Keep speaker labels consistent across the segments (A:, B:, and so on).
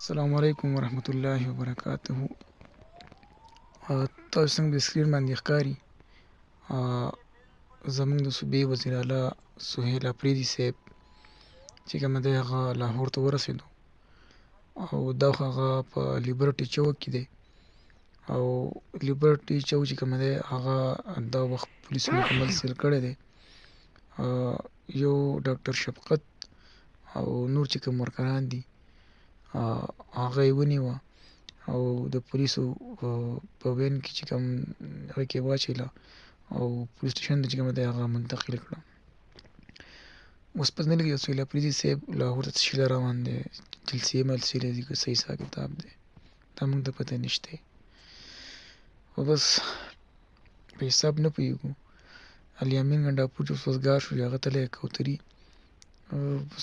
A: السلام علیکم ورحمت الله وبرکاته. تاسو څنګه د سکرین باندې ښکاري زموږ د صوبې وزیر اعلی سهیل اپریدي صاحب چې کوم دی هغه لاهور ته ورسېدو او دا خو هغه په لیبرټي چوک کې دی او لیبرټي چوک چې کوم دی هغه دا وخت پولیسو مکمل سیل کړی دی. یو ډاکټر شفقت او نور چې کوم ورکران دي هغه یې ونیوه او د پولیسو په وین کې چې کوم هغه کې واچوله او پولیس سټیشن ته چې کوم دی هغه منتقل کړه. اوس په ځنډ کې د سهیل اپریدي صاحب لاهور ته څه شي روان دی، جلسې ملسې دي که څه حساب کتاب دی دا موږ ته پته نشته، خو بس په حساب نه پوهېږو. الیامین ګنډاپور چې اوس وزګار شو هغه تللی کوتري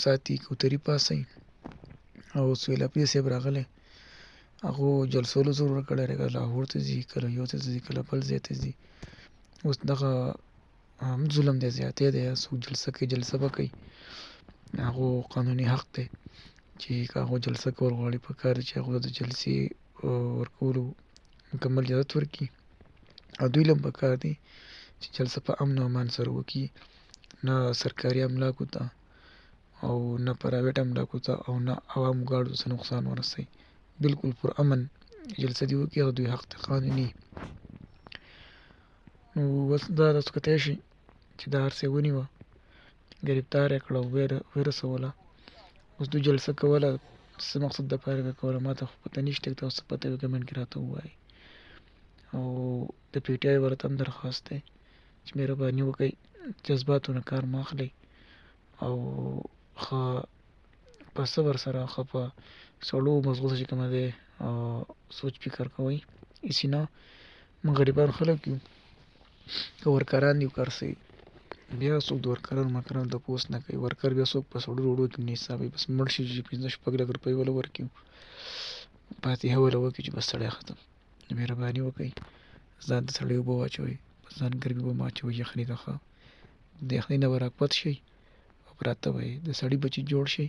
A: ساتي، کوتري پاسوي او سهیل اپریدي صاحب راغلی هغو جلسولو زور ورکړی دی، کله لاهور ته ځي، کله یو ته ځي، کله بل ځای ته ځي. اوس دغه ظلم دی، زیاتی دی، څوک جلسه کوي جلسه به کوي، هغو قانوني حق دی چې که هغو جلسه کول غواړي پکار دی چې هغو ته د جلسې ورکولو مکمل اجازت ورکړي او دوی له هم پکار دی چې جلسه په امن او امان سره وکړي، نه سرکاري املاکو ته او نه پرایویټ املاکو ته او نه عوامو ګاډو ته نقصان ورسوي. بالکل پر امن جلسه دې وکړي، هغه دوی حق دی قانوني. نو اوس دا تاسو کتلی شئ چې دا هر څه یې ونیوه، ګرفتار یې کړه او ورسوله. اوس دوی جلسه کوله، څه مقصد دپاره به یې کوله ما ته خو پته نشته، که تاسو ته پته وي کمنټ کې راته ووایئ. او د پي ټي آی والا ته هم درخواست دی چې مهرباني وکړئ جذباتو نه کار مه اخلئ او ښه په صبر سره ښه په سړو مزغو چې کومه دی سوچ فکر کوئ، هسې نه موږ غریبان خلک یو، که ورکران دي که هر څه بیا څوک د ورکرانو مرکرانو تپوس نه کوي. ورکر بیا څوک په سړو روډو کې نه حسابوي، بس مړ شي چې 15-16 لک روپۍ وله ورکړي، فاتحه وله وکړي چې بس سړی ختم. نو مهرباني وکړئ ځان ته سړې اوبه واچوئ، په ځان ګرمې اوبه مه اچوئ، یخنۍ ته ښه د یخنۍ نه به راکوت شئ او پراته به د سړي بچي جوړ شئ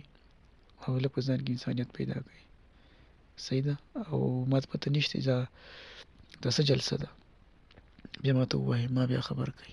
A: او لږ په ځان کې انسانیت پیدا کړئ. صحیح ده؟ او ما ته پته نشته دا څه جلسه ده، بیا ما ته ووایئ، ما بیا خبر کړئ.